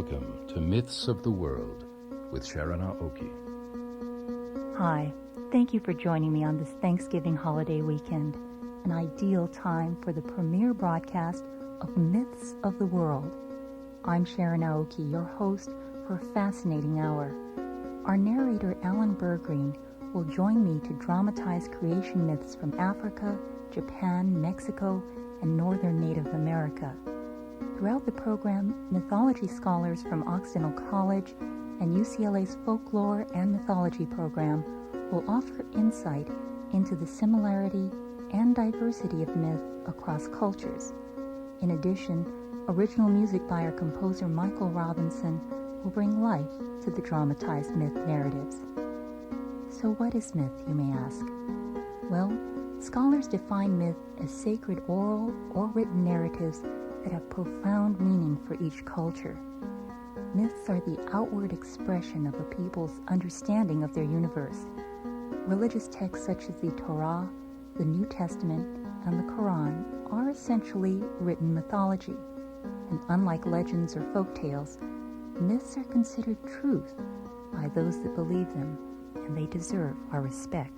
Welcome to Myths of the World with Sharon Aoki. Hi, thank you for joining me on this Thanksgiving holiday weekend, an ideal time for the premiere broadcast of Myths of the World. I'm Sharon Aoki, your host for a fascinating hour. Our narrator, Alan Bergreen, will join me to dramatize creation myths from Africa, Japan, Mexico, and Northern Native America. Throughout the program, mythology scholars from Occidental College and UCLA's Folklore and Mythology program will offer insight into the similarity and diversity of myth across cultures. In addition, original music by our composer Michael Robinson will bring life to the dramatized myth narratives. So what is myth, you may ask? Well, scholars define myth as sacred oral or written narratives that have profound meaning for each culture. Myths are the outward expression of a people's understanding of their universe. Religious texts such as the Torah, the New Testament, and the Quran are essentially written mythology. And unlike legends or folk tales, myths are considered truth by those that believe them, and they deserve our respect.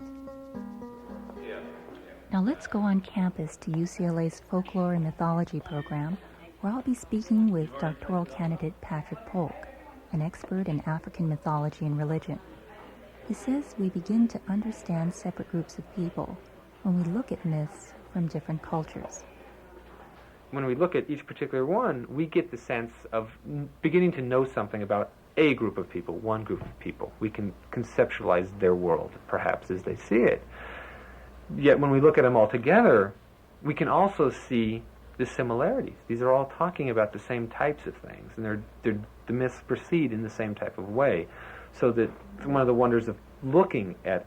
Now let's go on campus to UCLA's Folklore and Mythology program, where I'll be speaking with doctoral candidate Patrick Polk, an expert in African mythology and religion. He says we begin to understand separate groups of people when we look at myths from different cultures. When we look at each particular one, we get the sense of beginning to know something about a group of people, one group of people. We can conceptualize their world, perhaps, as they see it. Yet when we look at them all together, we can also see the similarities. These are all talking about the same types of things, and the myths proceed in the same type of way. So that one of the wonders of looking at,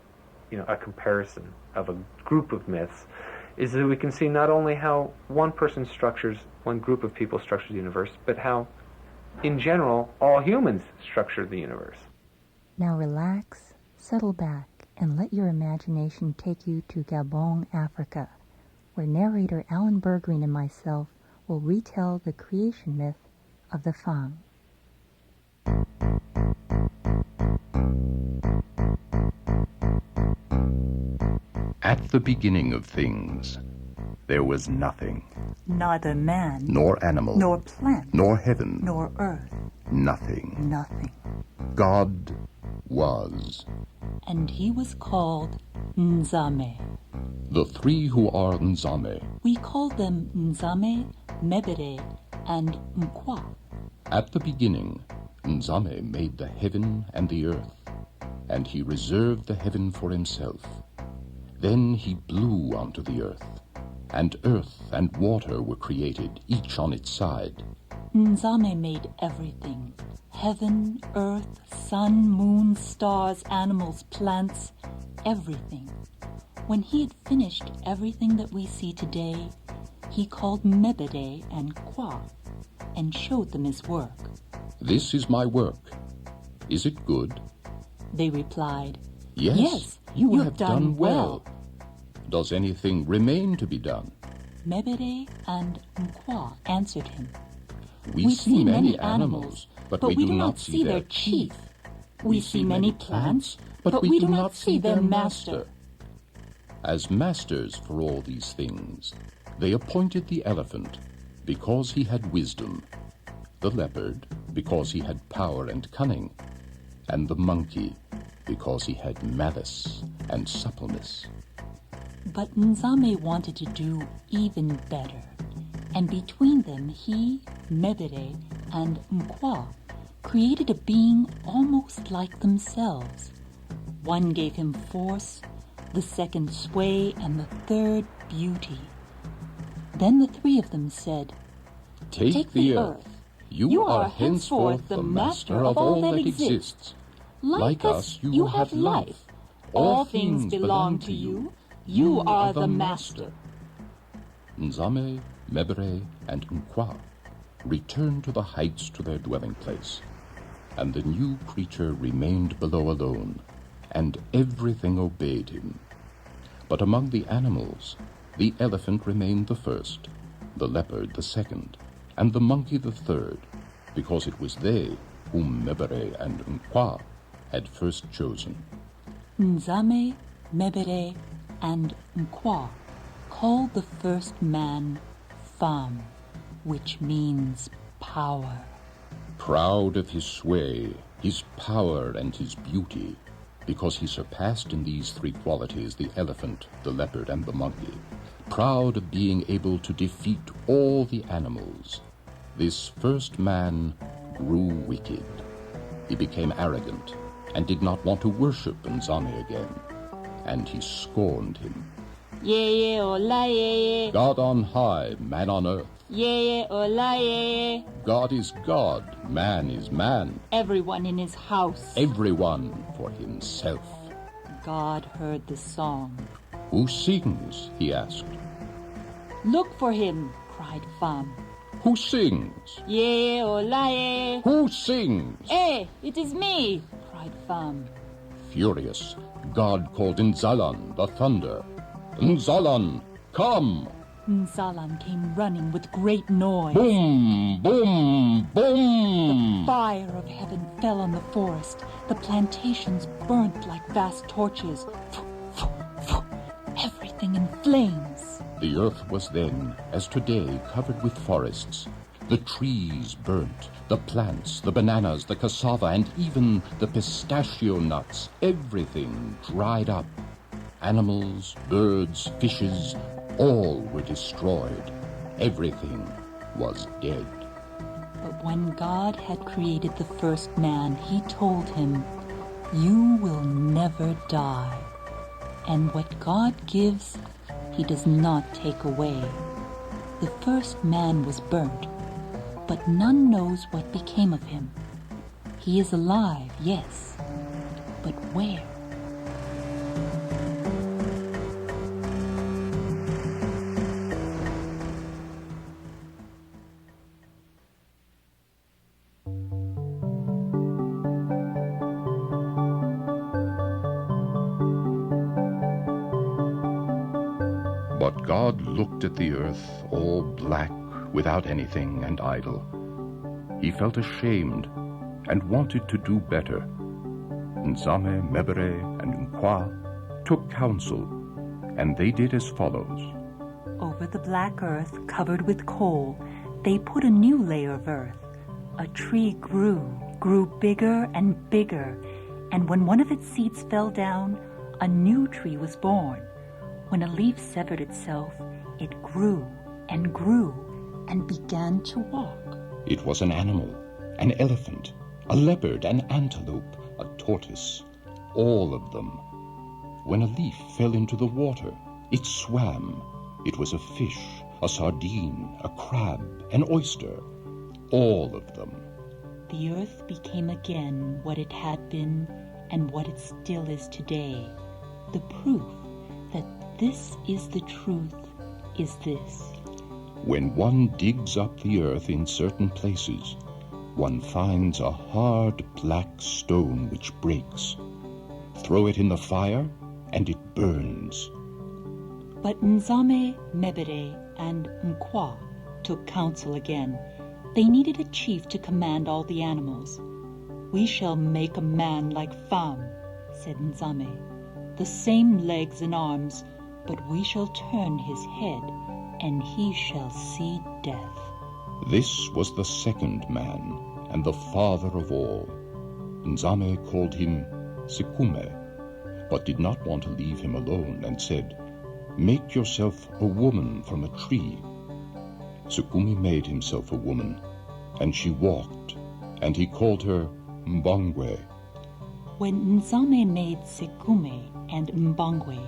a comparison of a group of myths is that we can see not only how one group of people structures the universe, but how, in general, all humans structure the universe. Now relax, settle back, and let your imagination take you to Gabon, Africa, where narrator Alan Bergreen and myself will retell the creation myth of the Fang. At the beginning of things, there was nothing. Neither man, Nor animal. nor plant, Nor heaven. nor earth. Nothing. Nothing. God was. And he was called Nzame. The three who are Nzame. We call them Nzame, Mebere, and Nkwa. At the beginning, Nzame made the heaven and the earth, and he reserved the heaven for himself. Then he blew onto the earth, and earth and water were created, each on its side. Nzame made everything. Heaven, earth, sun, moon, stars, animals, plants, everything. When he had finished everything that we see today, he called Mebere and Kwa and showed them his work. This is my work. Is it good? They replied, Yes, you have done well. Does anything remain to be done? Mebere and Nkwa answered him, We see many animals, but we do not see their chief. We see many plants, but we do not see their master. As masters for all these things, they appointed the elephant because he had wisdom, the leopard because he had power and cunning, and the monkey because he had malice and suppleness. But Nzame wanted to do even better, and between them he, Mebere, and Nkwa created a being almost like themselves. One gave him force, the second sway, and the third beauty. Then the three of them said, Take the earth. You are henceforth the master of all that exists. Like us, you have life. All things belong to you. You are the master. Nzame, Mebere, and Nkwa returned to the heights to their dwelling place, and the new creature remained below alone, and everything obeyed him. But among the animals, the elephant remained the first, the leopard the second, and the monkey the third, because it was they whom Mebere and Nkwa had first chosen. Nzame, Mebere, and Nkwa called the first man Fam, which means power. Proud of his sway, his power, and his beauty, because he surpassed in these three qualities the elephant, the leopard, and the monkey. Proud of being able to defeat all the animals, this first man grew wicked. He became arrogant and did not want to worship Nzame again, and he scorned him. Yeye ola yeye. God on high, man on earth. Yeye ola yeye. God is God, man is man. Everyone in his house. Everyone for himself. God heard the song. Who sings? He asked. Look for him, cried Fam. Who sings? Yeye ola yeye. Who sings? It is me, cried Fam. Furious, God called Nzalan, the thunder. Nzalan, come! Nzalan came running with great noise. Boom, boom, boom! The fire of heaven fell on the forest. The plantations burnt like vast torches. Everything in flames. The earth was then, as today, covered with forests. The trees burnt, the plants, the bananas, the cassava, and even the pistachio nuts. Everything dried up. Animals, birds, fishes, all were destroyed. Everything was dead. But when God had created the first man, he told him, "You will never die. And what God gives, he does not take away." The first man was burnt, but none knows what became of him. He is alive, yes, but where? But God looked at the earth, all black, without anything, and idle. He felt ashamed and wanted to do better. Nzame, Mebere, and Nkwa took counsel, and they did as follows. Over the black earth covered with coal, they put a new layer of earth. A tree grew bigger and bigger, and when one of its seeds fell down, a new tree was born. When a leaf severed itself, it grew and began to walk. It was an animal, an elephant, a leopard, an antelope, a tortoise, all of them. When a leaf fell into the water, it swam. It was a fish, a sardine, a crab, an oyster, all of them. The earth became again what it had been and what it still is today. The proof that this is the truth is this. When one digs up the earth in certain places, one finds a hard black stone which breaks. Throw it in the fire, and it burns. But Nzame, Mebere, and Nkwa took counsel again. They needed a chief to command all the animals. "We shall make a man like Fam," said Nzame. "The same legs and arms, but we shall turn his head, and he shall see death." This was the second man, and the father of all. Nzame called him Sekume, but did not want to leave him alone, and said, "Make yourself a woman from a tree." Sekume made himself a woman, and she walked, and he called her Mbangwe. When Nzame made Sekume and Mbangwe,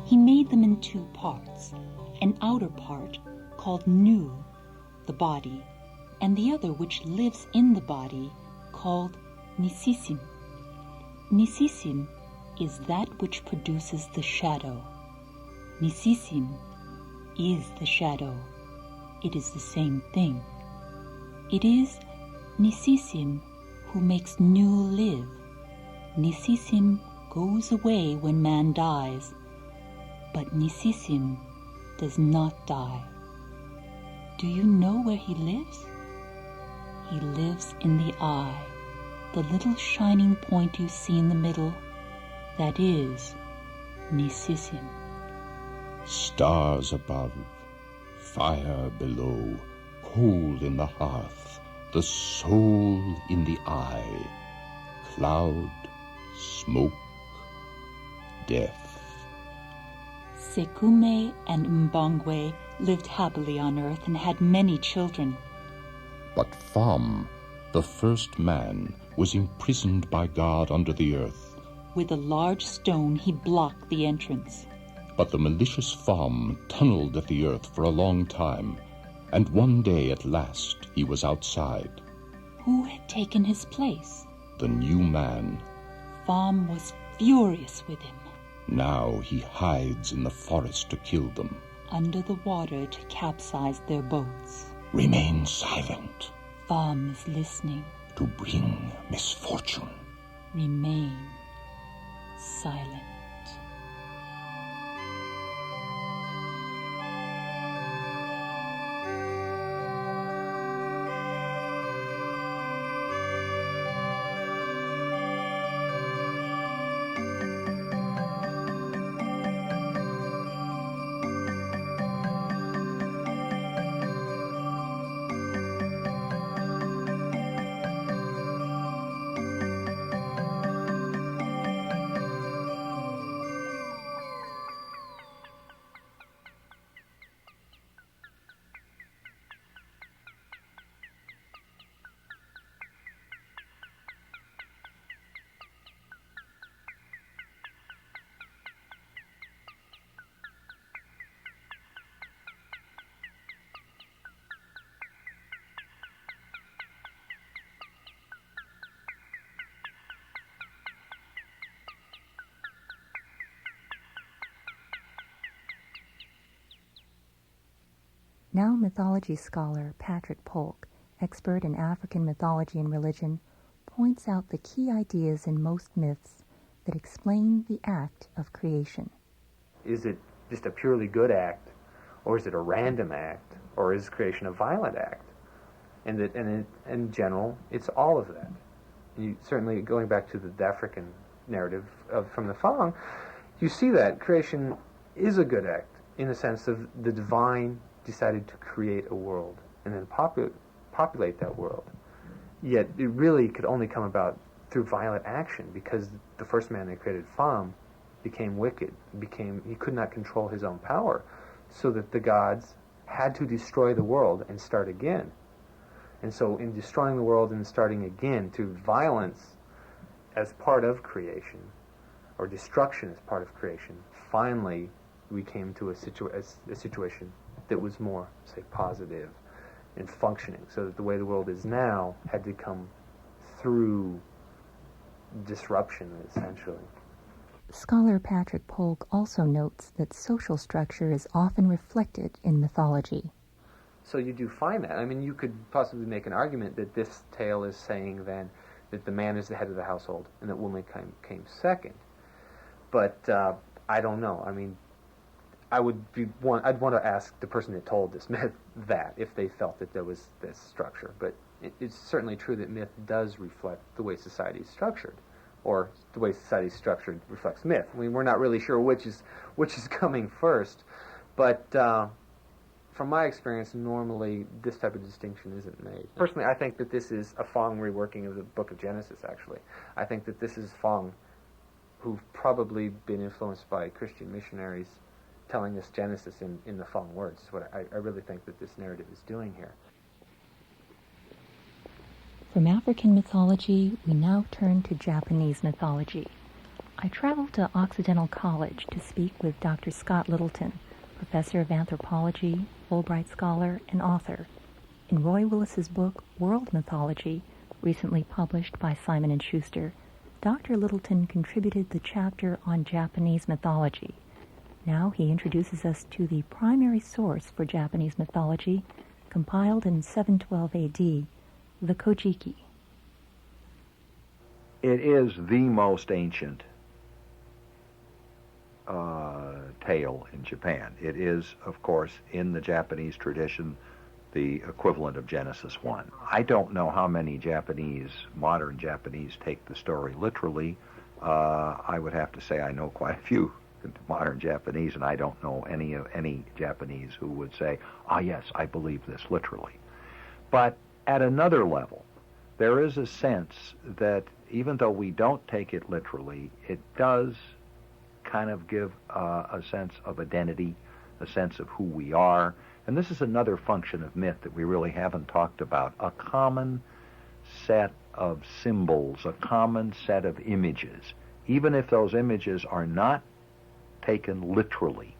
he made them in two parts, an outer part called Nu, the body, and the other which lives in the body called Nisisim. Nisisim is that which produces the shadow. Nisisim is the shadow. It is the same thing. It is Nisisim who makes Nu live. Nisisim goes away when man dies, but Nisisim does not die. Do you know where he lives? He lives in the eye, the little shining point you see in the middle. That is Nissim. Stars above, fire below, cold in the hearth, the soul in the eye, cloud, smoke, death. Sekume and Mbongwe lived happily on earth and had many children. But Thom, the first man, was imprisoned by God under the earth. With a large stone he blocked the entrance. But the malicious Thom tunneled at the earth for a long time, and one day at last he was outside. Who had taken his place? The new man. Thom was furious with him. Now he hides in the forest to kill them. Under the water to capsize their boats. Remain silent. Thom is listening. To bring misfortune. Remain silent. Now mythology scholar Patrick Polk, expert in African mythology and religion, points out the key ideas in most myths that explain the act of creation. Is it just a purely good act, or is it a random act, or is creation a violent act? And in general, it's all of that. You certainly, going back to the African narrative from the Fang, you see that creation is a good act in the sense of the divine decided to create a world and then populate that world. Yet it really could only come about through violent action, because the first man that created Pham became wicked. He could not control his own power, so that the gods had to destroy the world and start again. And so in destroying the world and starting again through violence as part of creation, or destruction as part of creation, finally we came to a situation that was more, say, positive and functioning, so that the way the world is now had to come through disruption, essentially. Scholar Patrick Polk also notes that social structure is often reflected in mythology. So you do find that. I mean, you could possibly make an argument that this tale is saying then that the man is the head of the household and that woman came second. But I don't know. I mean, I'd want to ask the person that told this myth that, if they felt that there was this structure. But it's certainly true that myth does reflect the way society is structured, or the way society is structured reflects myth. I mean, we're not really sure which is coming first, but from my experience, normally this type of distinction isn't made. Personally, I think that this is a Fang reworking of the Book of Genesis, actually. I think that this is Fang who've probably been influenced by Christian missionaries telling us Genesis in the Fang words. Is what I really think that this narrative is doing here. From African mythology, we now turn to Japanese mythology. I traveled to Occidental College to speak with Dr. Scott Littleton, professor of anthropology, Fulbright scholar, and author. In Roy Willis's book, World Mythology, recently published by Simon & Schuster, Dr. Littleton contributed the chapter on Japanese mythology. Now he introduces us to the primary source for Japanese mythology, compiled in 712 AD, the Kojiki. It is the most ancient tale in Japan. It is, of course, in the Japanese tradition, the equivalent of Genesis 1. I don't know how many modern Japanese, take the story literally. I would have to say I know quite a few modern Japanese, and I don't know any Japanese who would say, yes, I believe this literally. But at another level, there is a sense that even though we don't take it literally, it does kind of give a sense of identity, a sense of who we are. And this is another function of myth that we really haven't talked about, a common set of symbols, a common set of images, even if those images are not taken literally,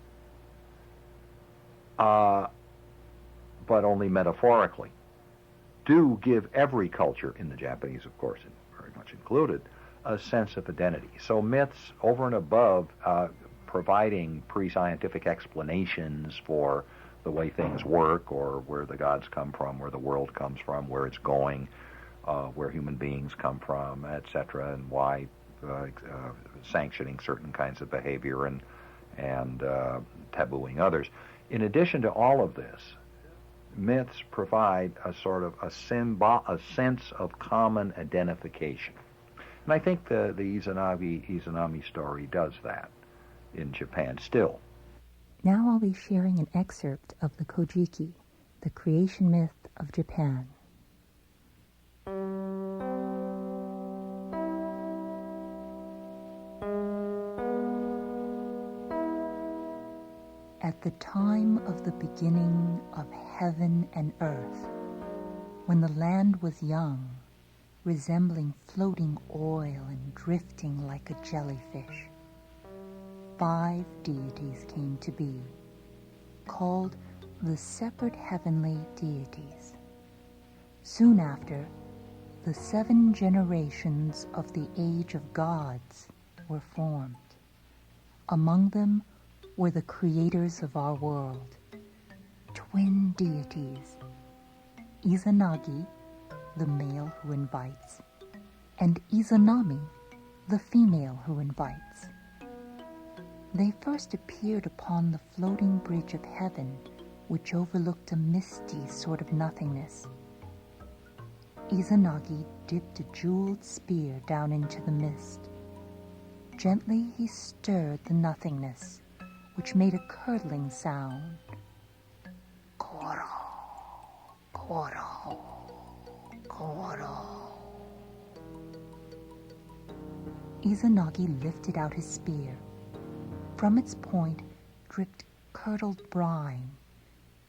but only metaphorically, do give every culture, in the Japanese, of course, very much included, a sense of identity. So myths, over and above providing pre-scientific explanations for the way things work, or where the gods come from, where the world comes from, where it's going, where human beings come from, etc., and why sanctioning certain kinds of behavior and tabooing others. In addition to all of this, myths provide a sort of a sense of common identification. And I think the Izanami story does that in Japan still. Now I'll be sharing an excerpt of the Kojiki, the creation myth of Japan. At the time of the beginning of heaven and earth, when the land was young, resembling floating oil and drifting like a jellyfish, 5 deities came to be, called the separate heavenly deities. Soon after, the 7 generations of the age of gods were formed. Among them were the creators of our world, twin deities, Izanagi, the male who invites, and Izanami, the female who invites. They first appeared upon the floating bridge of heaven, which overlooked a misty sort of nothingness. Izanagi dipped a jeweled spear down into the mist. Gently he stirred the nothingness, which made a curdling sound. Koro, koro, koro. Izanagi lifted out his spear. From its point dripped curdled brine.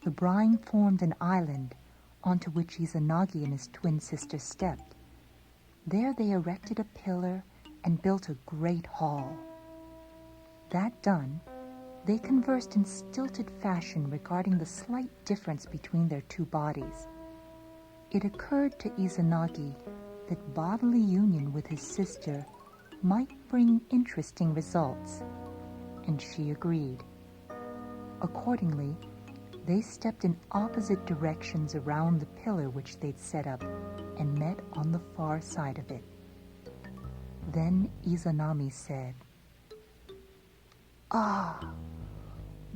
The brine formed an island onto which Izanagi and his twin sister stepped. There they erected a pillar and built a great hall. That done, they conversed in stilted fashion regarding the slight difference between their 2 bodies. It occurred to Izanagi that bodily union with his sister might bring interesting results, and she agreed. Accordingly, they stepped in opposite directions around the pillar which they'd set up and met on the far side of it. Then Izanami said, "Ah,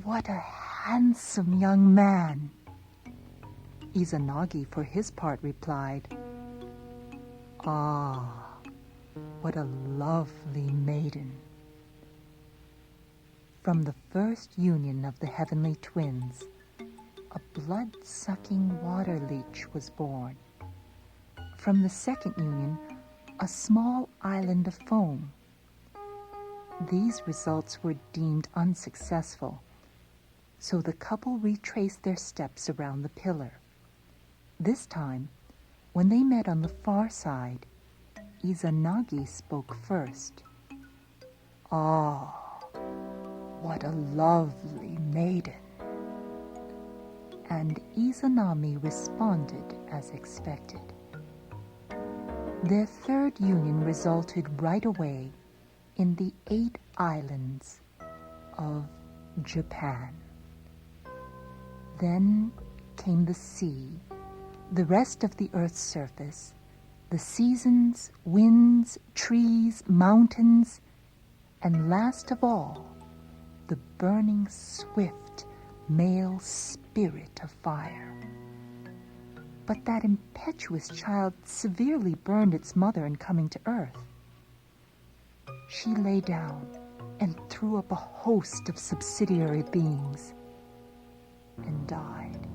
what a handsome young man!" Izanagi, for his part, replied, "Ah, what a lovely maiden." From the first union of the heavenly twins, a blood-sucking water leech was born. From the second union, a small island of foam. These results were deemed unsuccessful, so the couple retraced their steps around the pillar. This time, when they met on the far side, Izanagi spoke first. "Ah, what a lovely maiden." And Izanami responded as expected. Their third union resulted right away in the 8 islands of Japan. Then came the sea, the rest of the earth's surface, the seasons, winds, trees, mountains, and last of all, the burning, swift, male spirit of fire. But that impetuous child severely burned its mother in coming to Earth. She lay down and threw up a host of subsidiary beings and died.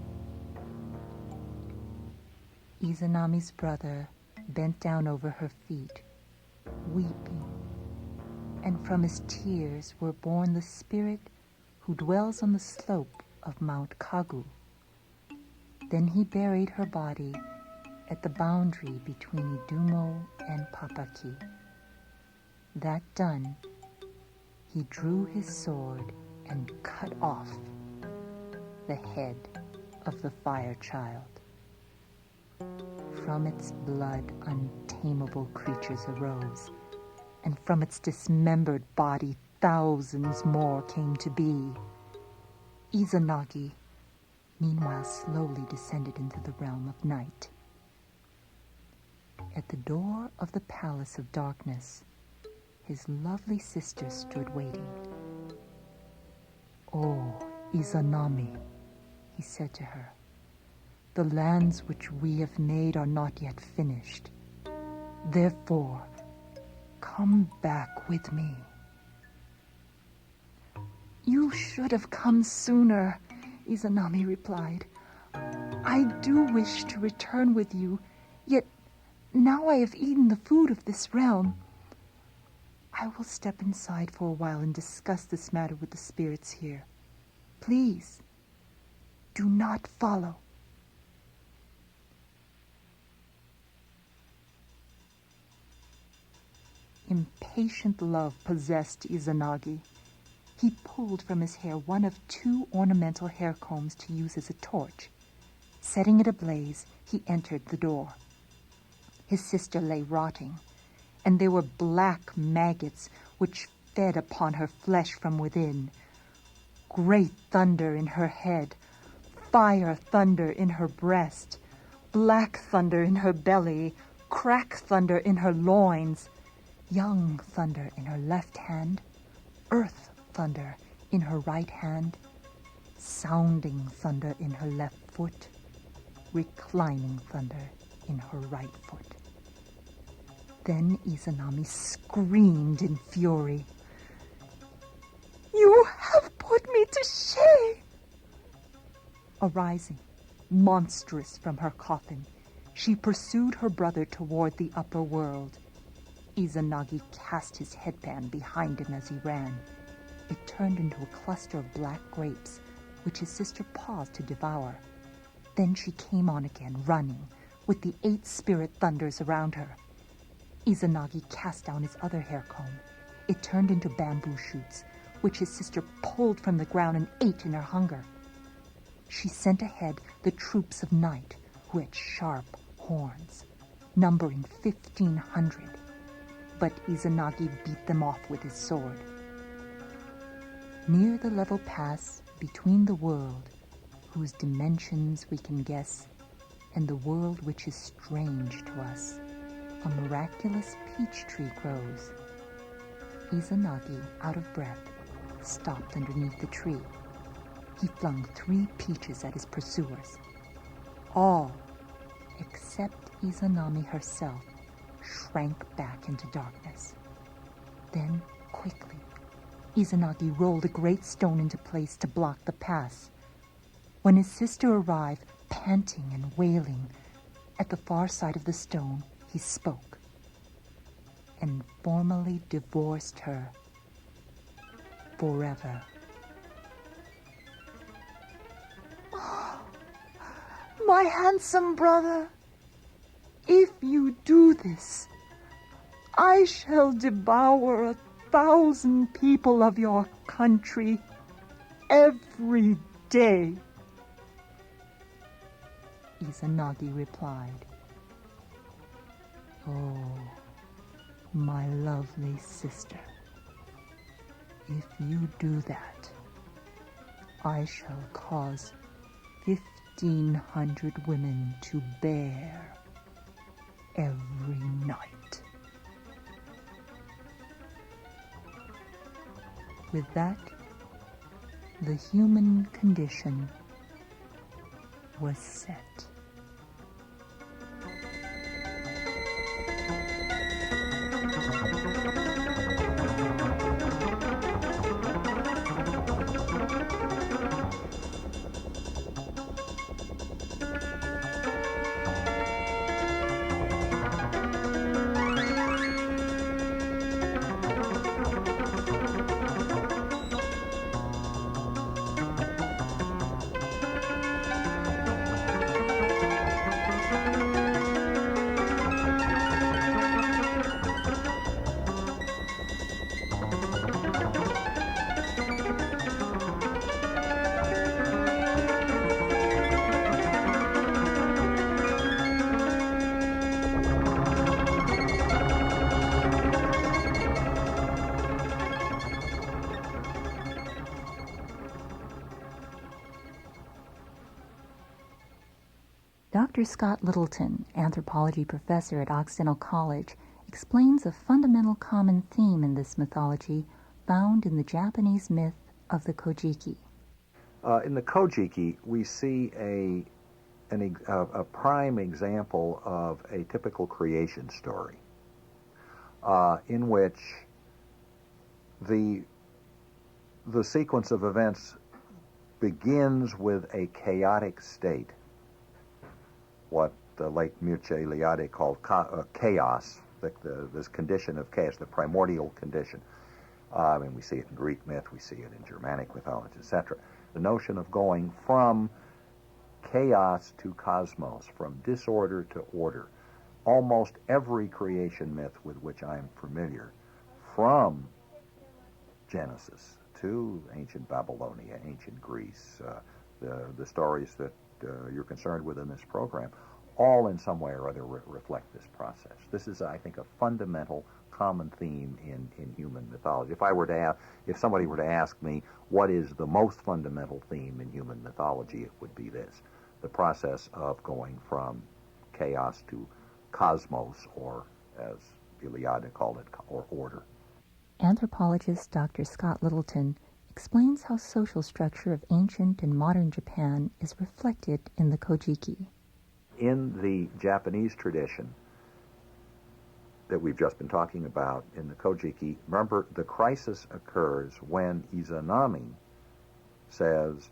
Izanami's brother bent down over her feet, weeping, and from his tears were born the spirit who dwells on the slope of Mount Kagu. Then he buried her body at the boundary between Idumo and Papaki. That done, he drew his sword and cut off the head of the fire child. From its blood untamable creatures arose, and from its dismembered body thousands more came to be. Izanagi, meanwhile, slowly descended into the realm of night. At the door of the Palace of Darkness, his lovely sister stood waiting. "Oh, Izanami," he said to her, "the lands which we have made are not yet finished. Therefore, come back with me." "You should have come sooner," Izanami replied. "I do wish to return with you, yet now I have eaten the food of this realm. I will step inside for a while and discuss this matter with the spirits here. Please, do not follow." Impatient love possessed Izanagi. He pulled from his hair one of 2 ornamental hair combs to use as a torch. Setting it ablaze, he entered the door. His sister lay rotting, and there were black maggots which fed upon her flesh from within. Great thunder in her head, fire thunder in her breast, black thunder in her belly, crack thunder in her loins, young thunder in her left hand, earth thunder in her right hand, sounding thunder in her left foot, reclining thunder in her right foot. Then Izanami screamed in fury, "You have put me to shame!" Arising, monstrous from her coffin, she pursued her brother toward the upper world. Izanagi cast his headband behind him as he ran. It turned into a cluster of black grapes, which his sister paused to devour. Then she came on again, running, with the 8 spirit thunders around her. Izanagi cast down his other hair comb. It turned into bamboo shoots, which his sister pulled from the ground and ate in her hunger. She sent ahead the troops of night, who had sharp horns, numbering 1,500. But Izanagi beat them off with his sword. Near the level pass between the world, whose dimensions we can guess, and the world which is strange to us, a miraculous peach tree grows. Izanagi, out of breath, stopped underneath the tree. He flung 3 peaches at his pursuers. All, except Izanami herself, shrank back into darkness. Then, quickly, Izanagi rolled a great stone into place to block the pass. When his sister arrived, panting and wailing, at the far side of the stone, he spoke and formally divorced her forever. "My handsome brother, if you do this, I shall devour 1,000 people of your country every day." Izanagi replied, "Oh, my lovely sister, if you do that, I shall cause 1,500 women to bear every night." With that, the human condition was set. Dr. Scott Littleton, anthropology professor at Occidental College, explains a fundamental common theme in this mythology found in the Japanese myth of the Kojiki. In the Kojiki, we see a prime example of a typical creation story, in which the sequence of events begins with a chaotic state, what the late Michele called chaos, this condition of chaos, the primordial condition. We see it in Greek myth, we see it in Germanic mythology, etc. The notion of going from chaos to cosmos, from disorder to order. Almost every creation myth with which I am familiar, from Genesis to ancient Babylonia, ancient Greece, the stories that you're concerned with in this program, all in some way or other reflect this process. This is, I think, a fundamental common theme in human mythology. If somebody were to ask me what is the most fundamental theme in human mythology, it would be this: the process of going from chaos to cosmos, or as Iliade called it, or order. Anthropologist Dr. Scott Littleton explains how social structure of ancient and modern Japan is reflected in the Kojiki. In the Japanese tradition that we've just been talking about, in the Kojiki, remember, the crisis occurs when Izanami says,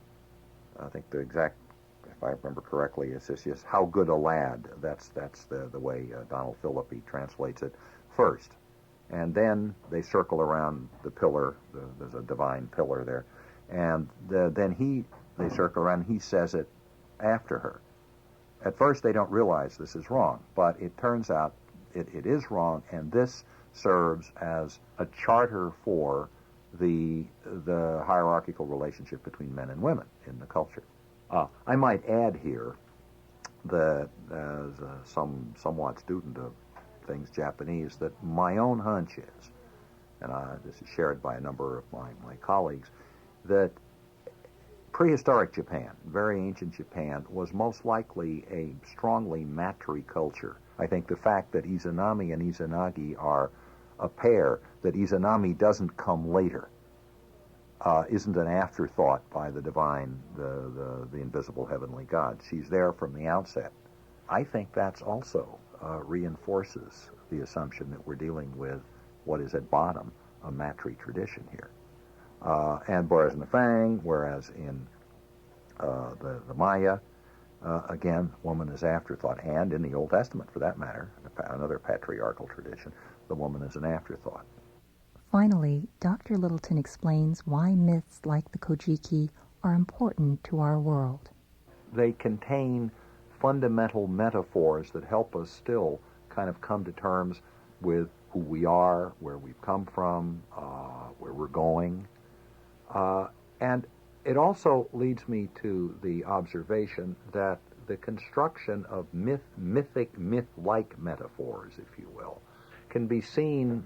I think the exact, if I remember correctly, it's just how good a lad. That's the way Donald Philippi translates it first. And then they circle around the pillar. There's a divine pillar there. And then they circle around, he says it after her. At first they don't realize this is wrong, but it turns out it is wrong, and this serves as a charter for the hierarchical relationship between men and women in the culture. I might add here that, as some somewhat student of things Japanese, that my own hunch is, and this is shared by a number of my colleagues, that prehistoric Japan, very ancient Japan, was most likely a strongly matri culture. I think the fact that Izanami and Izanagi are a pair, that Izanami doesn't come later, isn't an afterthought by the divine, the invisible heavenly God. She's there from the outset. I think that's also reinforces the assumption that we're dealing with what is at bottom a matri tradition here. And whereas in the Fang, whereas in the Maya, again, woman is afterthought. And in the Old Testament, for that matter, another patriarchal tradition, the woman is an afterthought. Finally, Dr. Littleton explains why myths like the Kojiki are important to our world. They contain fundamental metaphors that help us still kind of come to terms with who we are, where we've come from, where we're going. And it also leads me to the observation that the construction of myth-like metaphors, if you will, can be seen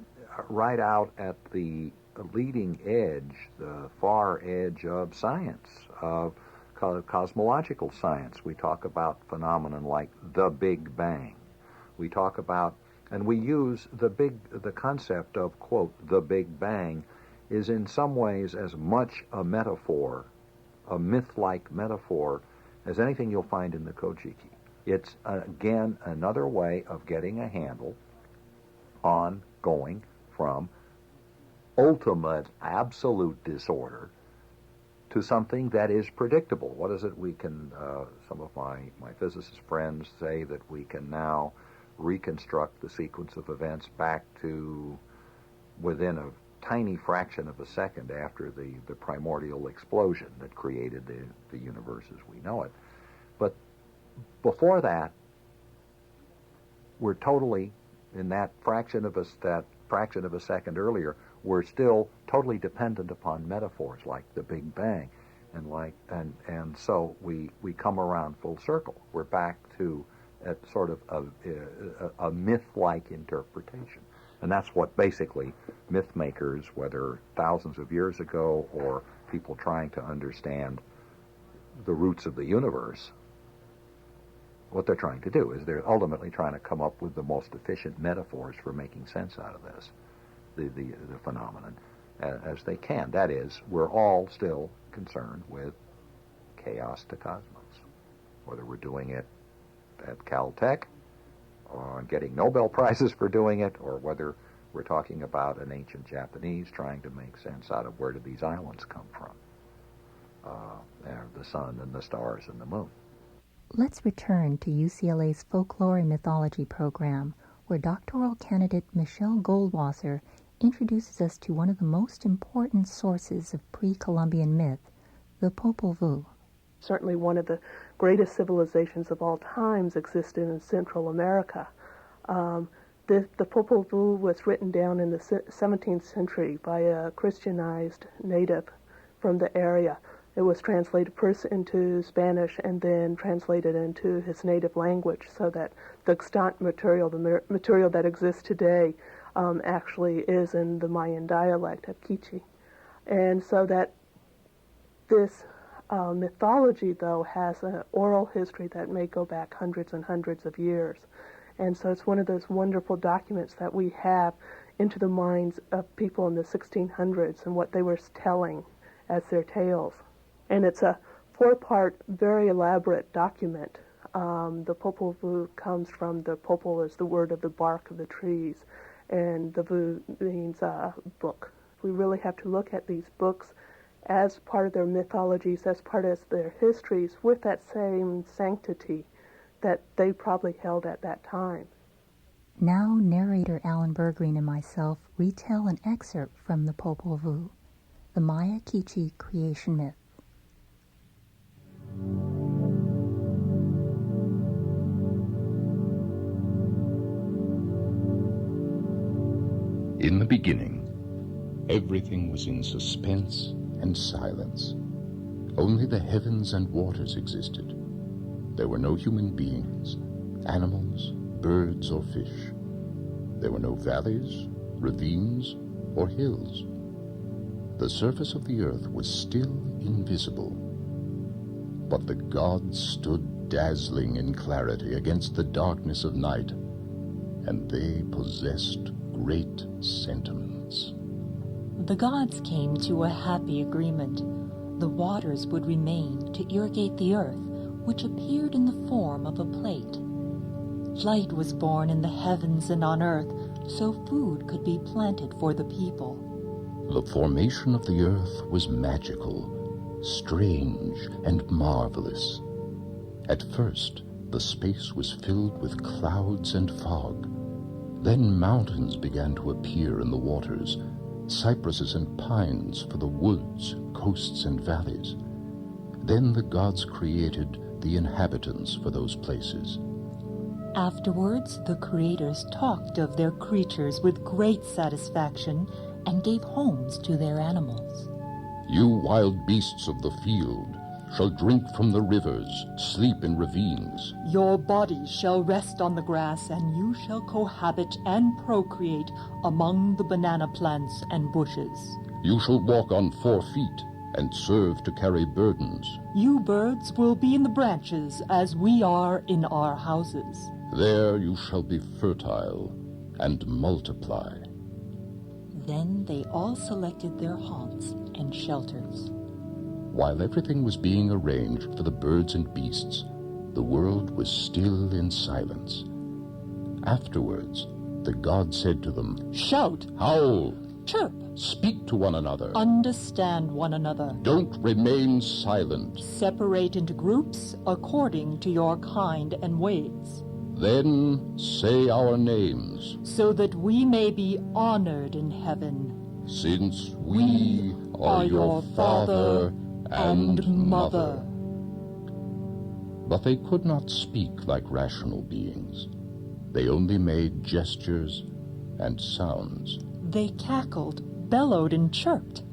right out at the leading edge, the far edge of science, of cosmological science. We talk about phenomenon like the Big Bang. We talk about, and we use the concept of, quote, the Big Bang is in some ways as much a metaphor, a myth-like metaphor, as anything you'll find in the Kojiki. It's, again, another way of getting a handle on going from ultimate, absolute disorder to something that is predictable. What is it we can, some of my physicist friends say that we can now reconstruct the sequence of events back to within a tiny fraction of a second after the primordial explosion that created the universe as we know it. But before that, we're totally, in that fraction of a second earlier, we're still totally dependent upon metaphors like the Big Bang, and so we come around full circle. We're back to sort of a myth-like interpretation. And that's what basically myth makers, whether thousands of years ago or people trying to understand the roots of the universe, what they're trying to do is they're ultimately trying to come up with the most efficient metaphors for making sense out of this, the phenomenon, as they can. That is, we're all still concerned with chaos to cosmos, whether we're doing it at Caltech or getting Nobel Prizes for doing it, or whether we're talking about an ancient Japanese trying to make sense out of where did these islands come from, the sun and the stars and the moon. Let's return to UCLA's Folklore and Mythology program, where doctoral candidate Michele Goldwasser introduces us to one of the most important sources of pre-Columbian myth, the Popol Vuh. Certainly one of the greatest civilizations of all times existed in Central America. The Popol Vuh was written down in the 17th century by a Christianized native from the area. It was translated first into Spanish and then translated into his native language, so that the extant material, the material that exists today, actually is in the Mayan dialect of Quiche. And so that this mythology, though, has an oral history that may go back hundreds and hundreds of years. And so it's one of those wonderful documents that we have into the minds of people in the 1600s and what they were telling as their tales. And it's a 4-part, very elaborate document. The Popol Vuh comes from, the popol is the word of the bark of the trees, and the Vuh means book. We really have to look at these books as part of their mythologies, as part of their histories, with that same sanctity that they probably held at that time. Now narrator Alan Bergreen and myself retell an excerpt from the Popol Vuh, the Maya Quiche creation myth. In the beginning, everything was in suspense and silence. Only the heavens and waters existed. There were no human beings, animals, birds, or fish. There were no valleys, ravines, or hills. The surface of the earth was still invisible. But the gods stood dazzling in clarity against the darkness of night, and they possessed great sentiments. The gods came to a happy agreement. The waters would remain to irrigate the earth, which appeared in the form of a plate. Light was born in the heavens and on earth, so food could be planted for the people. The formation of the earth was magical, strange, and marvelous. At first, the space was filled with clouds and fog. Then mountains began to appear in the waters, cypresses and pines for the woods, coasts, and valleys. Then the gods created the inhabitants for those places. Afterwards, the creators talked of their creatures with great satisfaction and gave homes to their animals. You wild beasts of the field shall drink from the rivers, sleep in ravines. Your bodies shall rest on the grass, and you shall cohabit and procreate among the banana plants and bushes. You shall walk on 4 feet and serve to carry burdens. You birds will be in the branches as we are in our houses. There you shall be fertile and multiply. Then they all selected their haunts and shelters. While everything was being arranged for the birds and beasts, the world was still in silence. Afterwards, the god said to them, Shout, Howl, chirp, speak to one another. Understand one another. Don't remain silent. Separate into groups according to your kind and ways. Then say our names, so that we may be honored in heaven. Since we are your father and mother. But they could not speak like rational beings. They only made gestures and sounds. They cackled, bellowed, and chirped.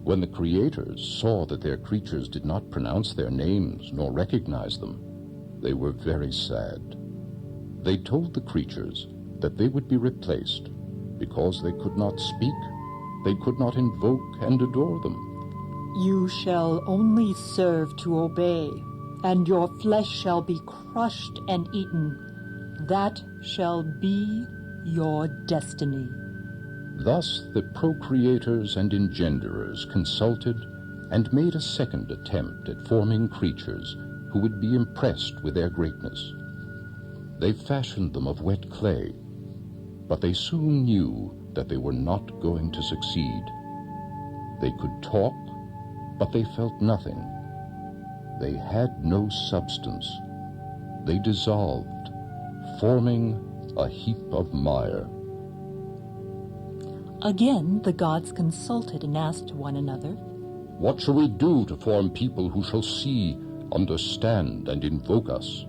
When the creators saw that their creatures did not pronounce their names nor recognize them, they were very sad. They told the creatures that they would be replaced because they could not speak, they could not invoke and adore them. You shall only serve to obey. and your flesh shall be crushed and eaten. That shall be your destiny. Thus the procreators and engenderers consulted and made a second attempt at forming creatures who would be impressed with their greatness. They fashioned them of wet clay, but they soon knew that they were not going to succeed. They could talk, but they felt nothing. They had no substance. They dissolved, forming a heap of mire. Again the gods consulted and asked one another, What shall we do to form people who shall see, understand, and invoke us?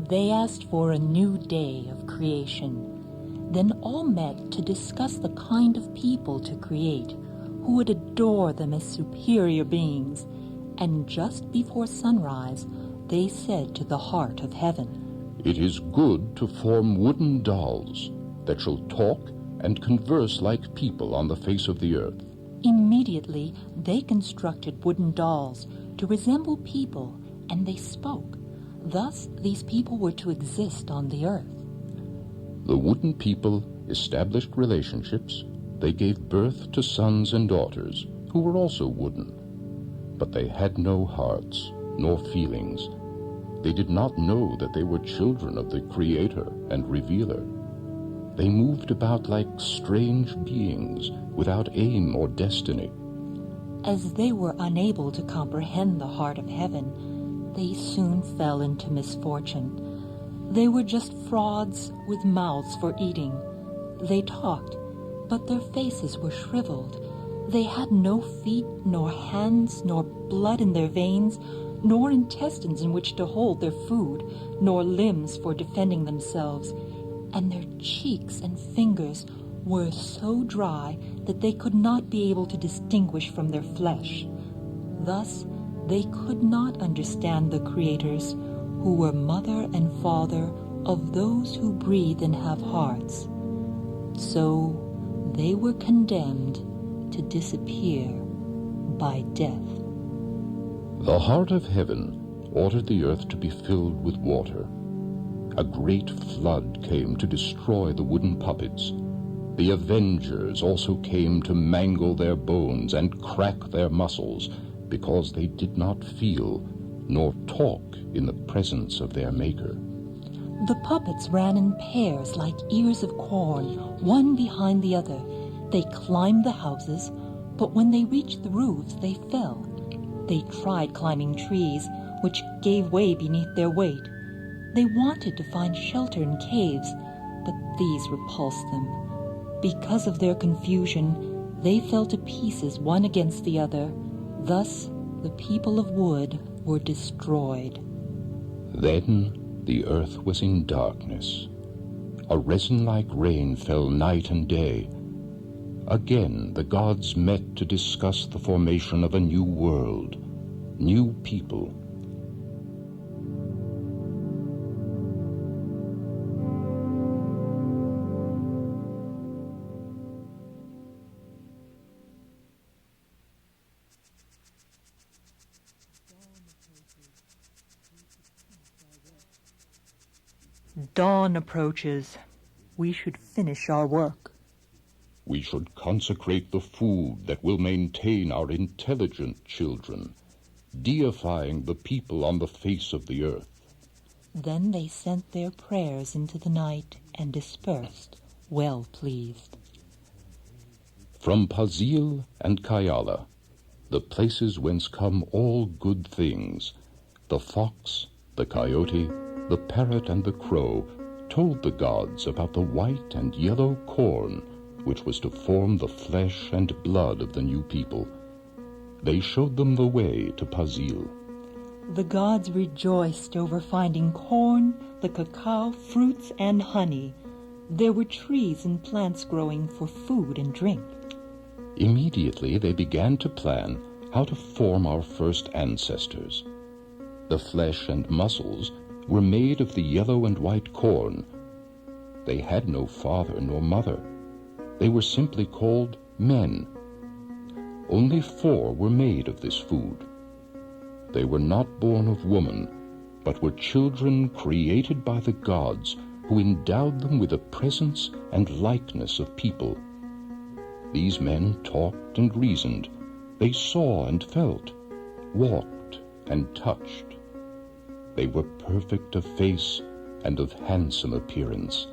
They asked for a new day of creation. Then all met to discuss the kind of people to create, who would adore them as superior beings. And just before sunrise, they said to the heart of heaven, It is good to form wooden dolls that shall talk and converse like people on the face of the earth. Immediately they constructed wooden dolls to resemble people, and they spoke. Thus these people were to exist on the earth. The wooden people established relationships. They gave birth to sons and daughters who were also wooden. But they had no hearts, nor feelings. They did not know that they were children of the Creator and Revealer. They moved about like strange beings without aim or destiny. As they were unable to comprehend the heart of heaven, they soon fell into misfortune. They were just frauds with mouths for eating. They talked, but their faces were shriveled. They had no feet, nor hands, nor blood in their veins, nor intestines in which to hold their food, nor limbs for defending themselves. And their cheeks and fingers were so dry that they could not be able to distinguish from their flesh. Thus, they could not understand the creators, who were mother and father of those who breathe and have hearts. So they were condemned to disappear by death. The heart of heaven ordered the earth to be filled with water. A great flood came to destroy the wooden puppets. The avengers also came to mangle their bones and crack their muscles, because they did not feel nor talk in the presence of their Maker. The puppets ran in pairs like ears of corn, one behind the other. They climbed the houses, but when they reached the roofs, they fell. They tried climbing trees, which gave way beneath their weight. They wanted to find shelter in caves, but these repulsed them. Because of their confusion, they fell to pieces one against the other. Thus, the people of wood were destroyed. Then the earth was in darkness. A resin-like rain fell night and day. Again the gods met to discuss the formation of a new world, new people. Dawn approaches. We should finish our work. We should consecrate the food that will maintain our intelligent children, deifying the people on the face of the earth. Then they sent their prayers into the night and dispersed, well pleased. From Pazil and Kayala, the places whence come all good things, the fox, the coyote, the parrot, and the crow told the gods about the white and yellow corn which was to form the flesh and blood of the new people. They showed them the way to Pazil. The gods rejoiced over finding corn, the cacao, fruits, and honey. There were trees and plants growing for food and drink. Immediately they began to plan how to form our first ancestors. The flesh and muscles were made of the yellow and white corn. They had no father nor mother. They were simply called men. Only 4 were made of this food. They were not born of woman, but were children created by the gods, who endowed them with a presence and likeness of people. These men talked and reasoned. They saw and felt, walked and touched. They were perfect of face and of handsome appearance.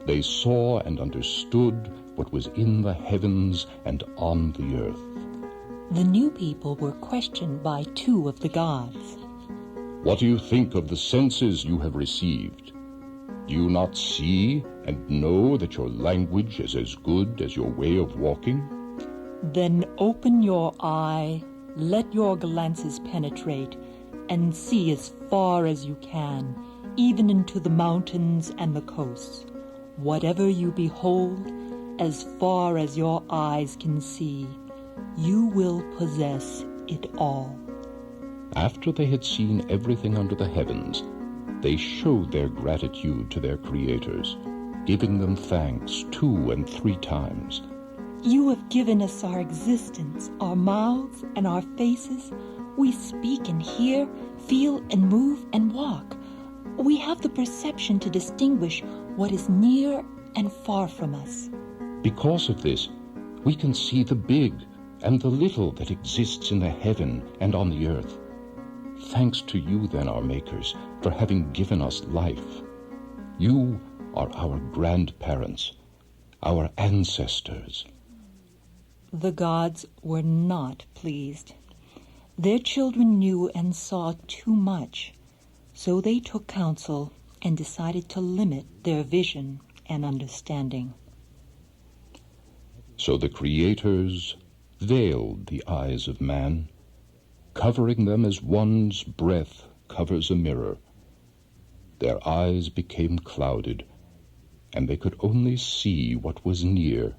They saw and understood what was in the heavens and on the earth. The new people were questioned by two of the gods. What do you think of the senses you have received? Do you not see and know that your language is as good as your way of walking? Then open your eye, let your glances penetrate, and see as far as you can, even into the mountains and the coasts. Whatever you behold, as far as your eyes can see, you will possess it all. After they had seen everything under the heavens, they showed their gratitude to their creators, giving them thanks 2 and 3 times. You have given us our existence, our mouths and our faces. We speak and hear, feel and move and walk. We have the perception to distinguish what is near and far from us. Because of this, we can see the big and the little that exists in the heaven and on the earth. Thanks to you, then, our makers, for having given us life. You are our grandparents, our ancestors. The gods were not pleased. Their children knew and saw too much, so they took counsel and decided to limit their vision and understanding. So the creators veiled the eyes of man, covering them as one's breath covers a mirror. Their eyes became clouded, and they could only see what was near.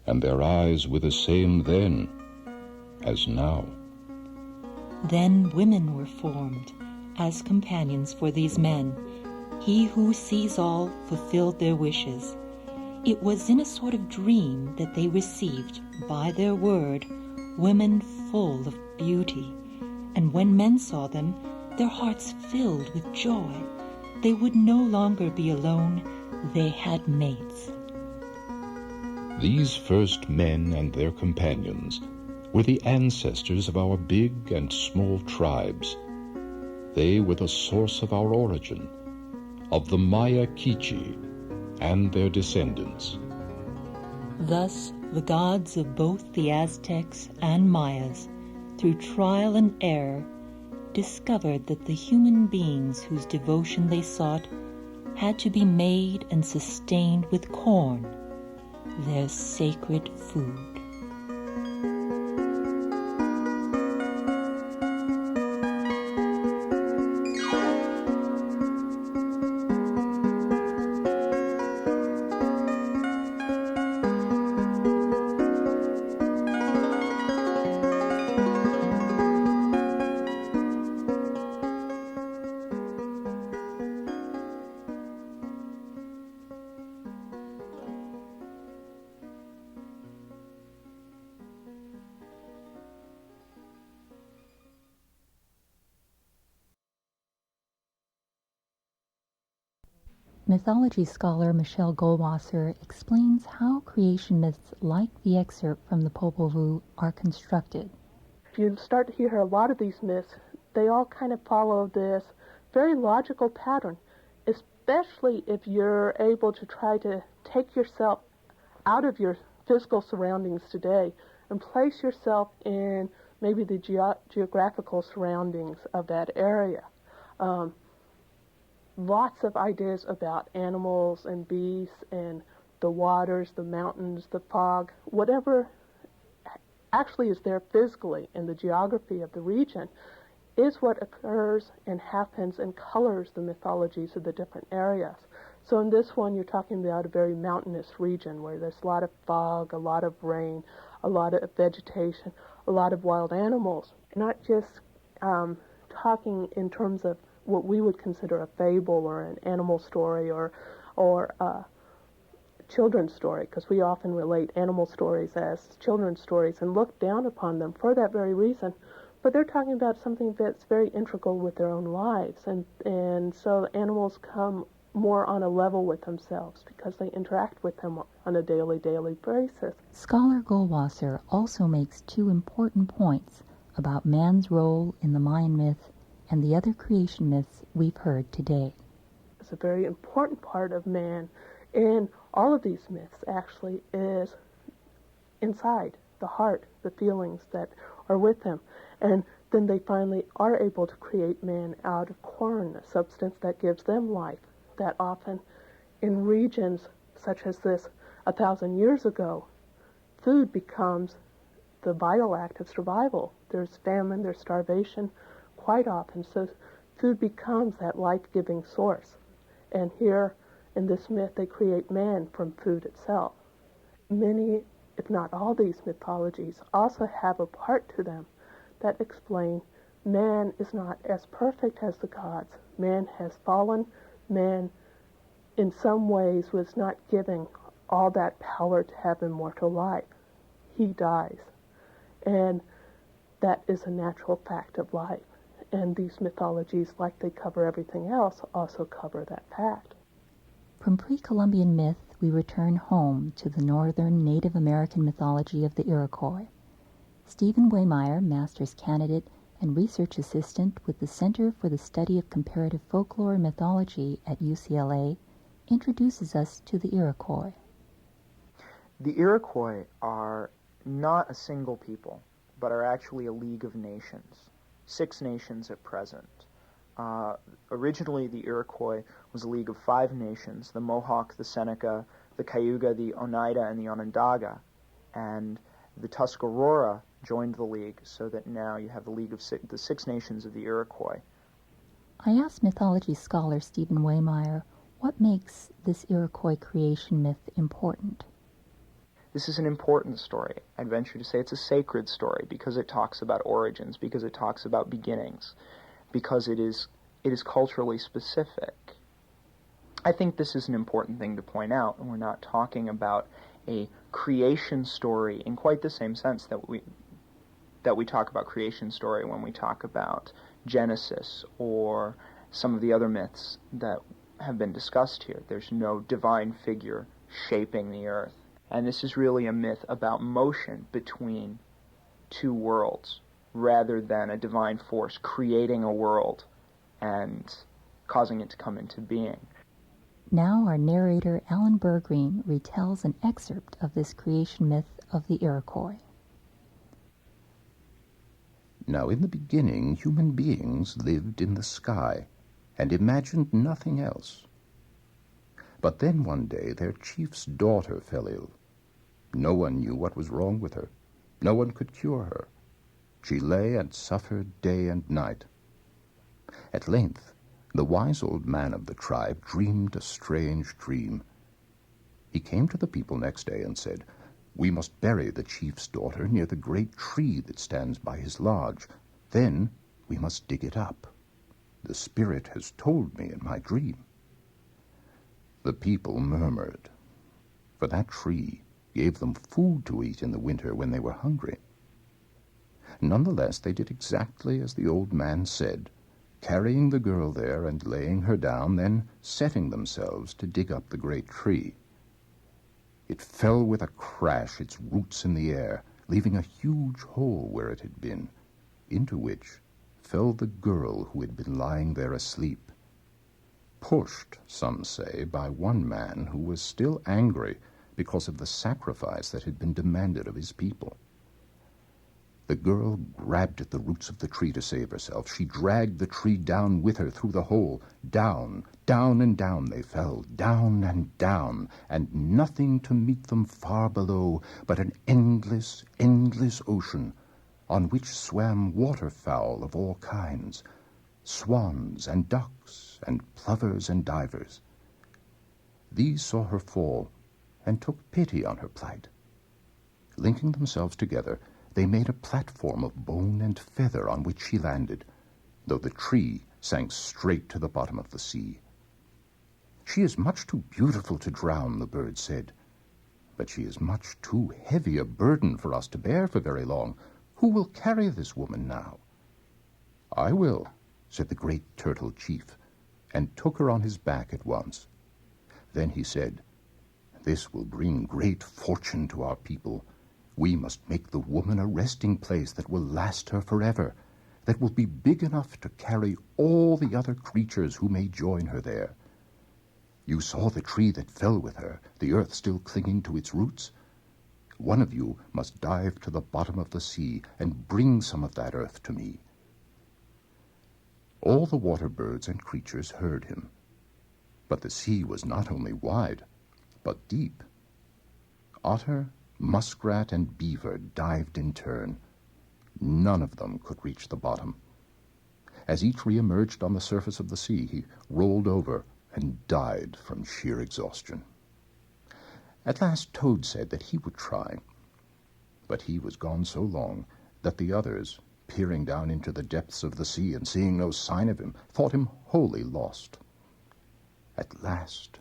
And their eyes were the same then as now. Then women were formed as companions for these men. He who sees all fulfilled their wishes. It was in a sort of dream that they received, by their word, women full of beauty. And when men saw them, their hearts filled with joy. They would no longer be alone. They had mates. These first men and their companions were the ancestors of our big and small tribes. They were the source of our origin, of the Maya Kichi and their descendants. Thus, the gods of both the Aztecs and Mayas, through trial and error, discovered that the human beings whose devotion they sought had to be made and sustained with corn, their sacred food. Mythology scholar Michele Goldwasser explains how creation myths like the excerpt from the Popol Vuh are constructed. If you start to hear a lot of these myths, they all kind of follow this very logical pattern, especially if you're able to try to take yourself out of your physical surroundings today and place yourself in maybe the geographical surroundings of that area. Lots of ideas about animals and beasts and the waters, the mountains, the fog, whatever actually is there physically in the geography of the region is what occurs and happens and colors the mythologies of the different areas. So in this one, you're talking about a very mountainous region where there's a lot of fog, a lot of rain, a lot of vegetation, a lot of wild animals. Not just talking in terms of what we would consider a fable or an animal story or a children's story, because we often relate animal stories as children's stories and look down upon them for that very reason. But they're talking about something that's very integral with their own lives, and so animals come more on a level with themselves because they interact with them on a daily basis. Scholar Goldwasser also makes two important points about man's role in the Mayan myth and the other creation myths we've heard today. It's a very important part of man in all of these myths, actually, is inside the heart, the feelings that are with them. And then they finally are able to create man out of corn, a substance that gives them life, that often in regions such as this 1,000 years ago, food becomes the vital act of survival. There's famine, there's starvation quite often, so food becomes that life-giving source. And here in this myth, they create man from food itself. Many, if not all these mythologies, also have a part to them that explain man is not as perfect as the gods. Man has fallen. Man, in some ways, was not given all that power to have immortal life. He dies. And that is a natural fact of life. And these mythologies, like they cover everything else, also cover that fact. From pre-Columbian myth, we return home to the northern Native American mythology of the Iroquois. Stephen Wehmeyer, Master's Candidate and Research Assistant with the Center for the Study of Comparative Folklore and Mythology at UCLA, introduces us to the Iroquois. The Iroquois are not a single people, but are actually a league of nations. 6 nations at present. Originally, the Iroquois was a league of 5 nations, the Mohawk, the Seneca, the Cayuga, the Oneida, and the Onondaga. And the Tuscarora joined the league, so that now you have the league of the 6 nations of the Iroquois. I asked mythology scholar Stephen Wehmeyer what makes this Iroquois creation myth important. This is an important story. I'd venture to say it's a sacred story because it talks about origins, because it talks about beginnings, because it is culturally specific. I think this is an important thing to point out, and we're not talking about a creation story in quite the same sense that we talk about creation story when we talk about Genesis or some of the other myths that have been discussed here. There's no divine figure shaping the earth. And this is really a myth about motion between 2 worlds, rather than a divine force creating a world and causing it to come into being. Now our narrator, Alan Bergreen, retells an excerpt of this creation myth of the Iroquois. Now in the beginning, human beings lived in the sky and imagined nothing else. But then one day their chief's daughter fell ill. No one knew what was wrong with her. No one could cure her. She lay and suffered day and night. At length, the wise old man of the tribe dreamed a strange dream. He came to the people next day and said, "We must bury the chief's daughter near the great tree that stands by his lodge. Then we must dig it up. The spirit has told me in my dream." The people murmured, for that tree gave them food to eat in the winter when they were hungry. Nonetheless, they did exactly as the old man said, carrying the girl there and laying her down, then setting themselves to dig up the great tree. It fell with a crash, its roots in the air, leaving a huge hole where it had been, into which fell the girl who had been lying there asleep, pushed, some say, by one man who was still angry because of the sacrifice that had been demanded of his people. The girl grabbed at the roots of the tree to save herself. She dragged the tree down with her through the hole. Down, down and down they fell, down, and nothing to meet them far below but an endless, endless ocean on which swam waterfowl of all kinds, swans and ducks and plovers and divers. These saw her fall and took pity on her plight. Linking themselves together, they made a platform of bone and feather on which she landed, though the tree sank straight to the bottom of the sea. "She is much too beautiful to drown," the bird said, "but she is much too heavy a burden for us to bear for very long. Who will carry this woman now? "I will," said the great turtle chief, and took her on his back at once. Then he said, "This will bring great fortune to our people. We must make the woman a resting place that will last her forever, that will be big enough to carry all the other creatures who may join her there. You saw the tree that fell with her, the earth still clinging to its roots? One of you must dive to the bottom of the sea and bring some of that earth to me." All the water birds and creatures heard him. But the sea was not only wide, but deep. Otter, muskrat, and beaver dived in turn. None of them could reach the bottom. As each re-emerged on the surface of the sea, he rolled over and died from sheer exhaustion. At last Toad said that he would try, but he was gone so long that the others, peering down into the depths of the sea and seeing no sign of him, thought him wholly lost. At last,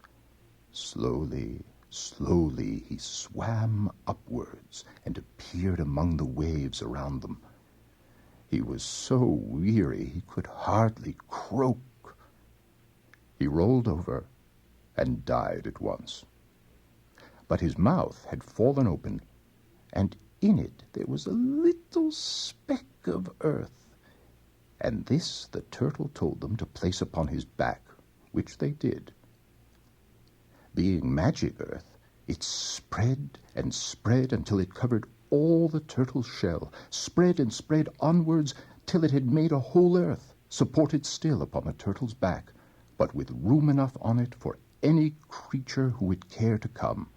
slowly, slowly, he swam upwards and appeared among the waves around them. He was so weary he could hardly croak. He rolled over and died at once. But his mouth had fallen open, and in it there was a little speck of earth, and this the turtle told them to place upon his back, which they did. Being magic earth, it spread and spread until it covered all the turtle's shell, spread and spread onwards till it had made a whole earth, supported still upon the turtle's back, but with room enough on it for any creature who would care to come.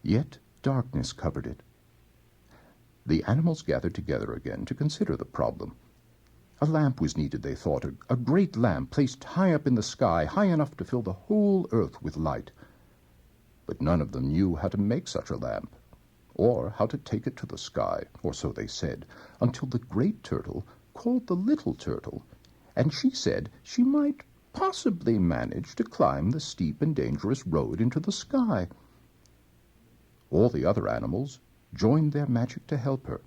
Yet darkness covered it. The animals gathered together again to consider the problem. A lamp was needed, they thought, a great lamp placed high up in the sky, high enough to fill the whole earth with light. But none of them knew how to make such a lamp, or how to take it to the sky, or so they said, until the great turtle called the little turtle, and she said she might possibly manage to climb the steep and dangerous road into the sky. All the other animals joined their magic to help her.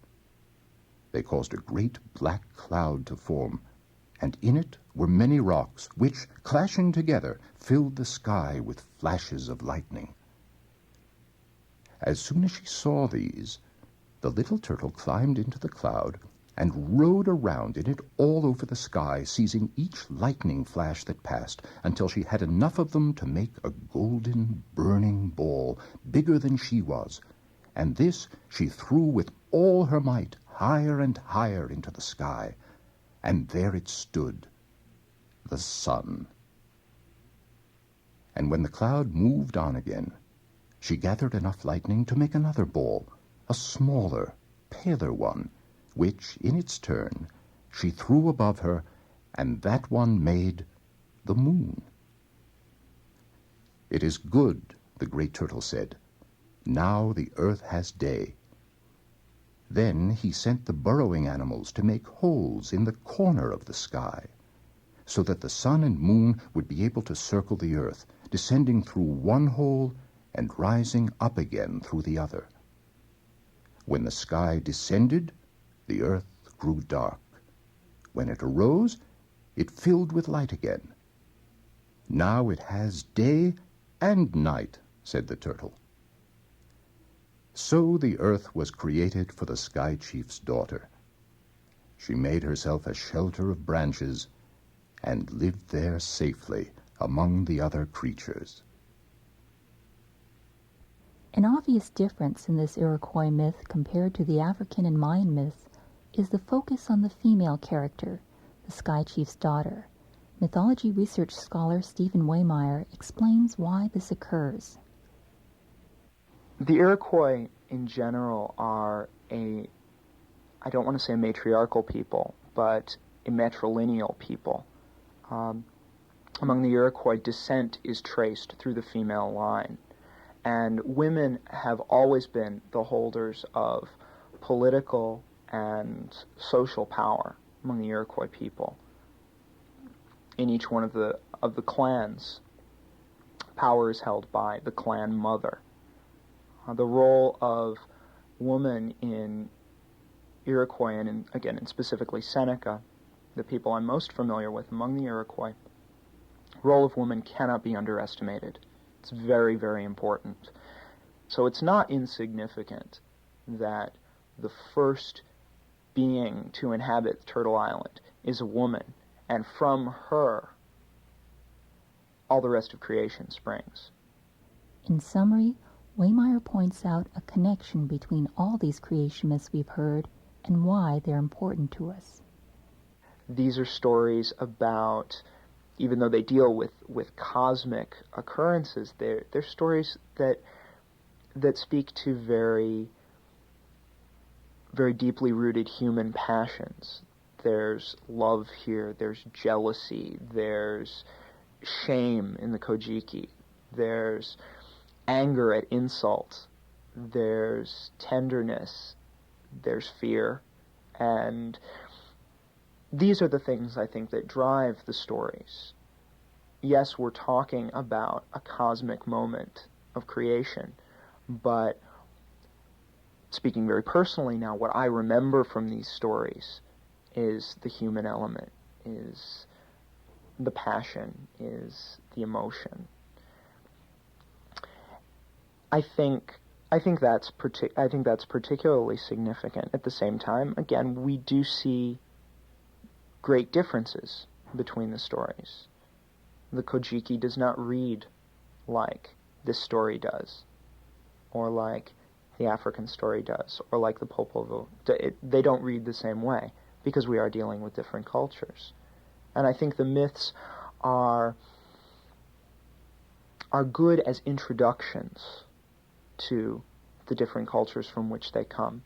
They caused a great black cloud to form, and in it were many rocks, which, clashing together, filled the sky with flashes of lightning. As soon as she saw these, the little turtle climbed into the cloud and rode around in it all over the sky, seizing each lightning flash that passed, until she had enough of them to make a golden, burning ball, bigger than she was, and this she threw with all her might higher and higher into the sky, and there it stood, the sun. And when the cloud moved on again, she gathered enough lightning to make another ball, a smaller, paler one, which, in its turn, she threw above her, and that one made the moon. "It is good," the great turtle said. "Now the earth has day." Then he sent the burrowing animals to make holes in the corner of the sky, so that the sun and moon would be able to circle the earth, descending through one hole and rising up again through the other. When the sky descended, the earth grew dark. When it arose, it filled with light again. "Now it has day and night," said the turtle. So the earth was created for the Sky Chief's daughter. She made herself a shelter of branches and lived there safely among the other creatures. An obvious difference in this Iroquois myth compared to the African and Mayan myths is the focus on the female character, the Sky Chief's daughter. Mythology research scholar Stephen Wehmeyer explains why this occurs. The Iroquois in general are I don't want to say a matriarchal people, but a matrilineal people. Among the Iroquois, descent is traced through the female line, and women have always been the holders of political and social power among the Iroquois people. In each one of the clans, power is held by the clan mother. The role of woman in Iroquois, and again, and specifically Seneca, the people I'm most familiar with among the Iroquois, role of woman cannot be underestimated. It's very, very important. So it's not insignificant that the first being to inhabit Turtle Island is a woman, and from her, all the rest of creation springs. In summary, Wehmeyer points out a connection between all these creation myths we've heard and why they're important to us. These are stories about, even though they deal with cosmic occurrences, they're stories that speak to very, very deeply rooted human passions. There's love here, there's jealousy, there's shame in the Kojiki, there's anger at insult, there's tenderness, there's fear, and these are the things I think that drive the stories. Yes, we're talking about a cosmic moment of creation, but speaking very personally now, what I remember from these stories is the human element, is the passion, is the emotion. I think that's particularly significant. At the same time, again, we do see great differences between the stories. The Kojiki does not read like this story does, or like the African story does, or like the Popol Vuh. They don't read the same way, because we are dealing with different cultures. And I think the myths are good as introductions to the different cultures from which they come.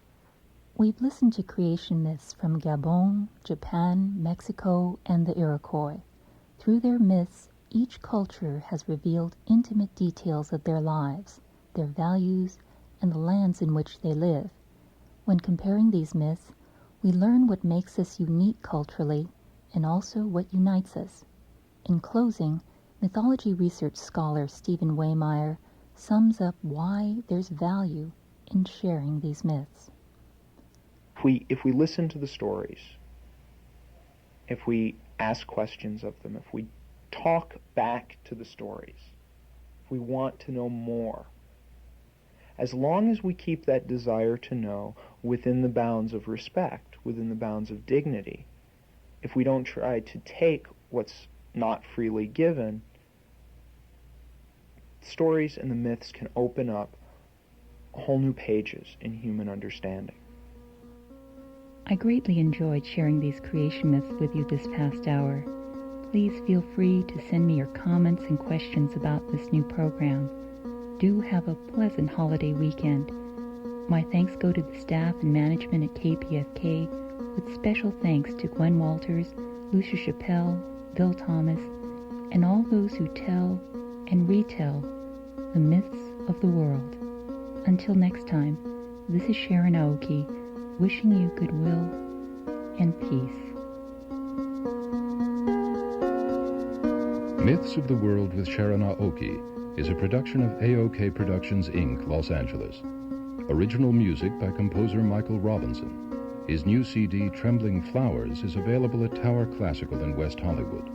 We've listened to creation myths from Gabon, Japan, Mexico, and the Iroquois. Through their myths, each culture has revealed intimate details of their lives, their values, and the lands in which they live. When comparing these myths, we learn what makes us unique culturally and also what unites us. In closing, mythology research scholar Stephen Wehmeyer sums up why there's value in sharing these myths. If we listen to the stories, if we ask questions of them, if we talk back to the stories, if we want to know more, as long as we keep that desire to know within the bounds of respect, within the bounds of dignity, if we don't try to take what's not freely given, stories and the myths can open up whole new pages in human understanding. I greatly enjoyed sharing these creation myths with you this past hour. Please feel free to send me your comments and questions about this new program. Do have a pleasant holiday weekend. My thanks go to the staff and management at KPFK, with special thanks to Gwen Walters, Lucia Chappelle, Bill Thomas, and all those who tell and retell the myths of the world. Until next time, this is Sharon Aoki, wishing you goodwill and peace. Myths of the World with Sharon Aoki is a production of AOK Productions, Inc., Los Angeles. Original music by composer Michael Robinson. His new CD, Trembling Flowers, is available at Tower Classical in West Hollywood.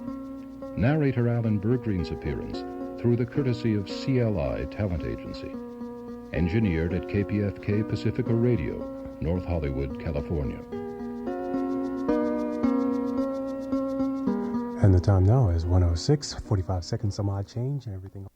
Narrator Alan Bergreen's appearance through the courtesy of CLI Talent Agency. Engineered at KPFK Pacifica Radio, North Hollywood, California. And the time now is 1:06, 45 seconds, some odd change, and everything.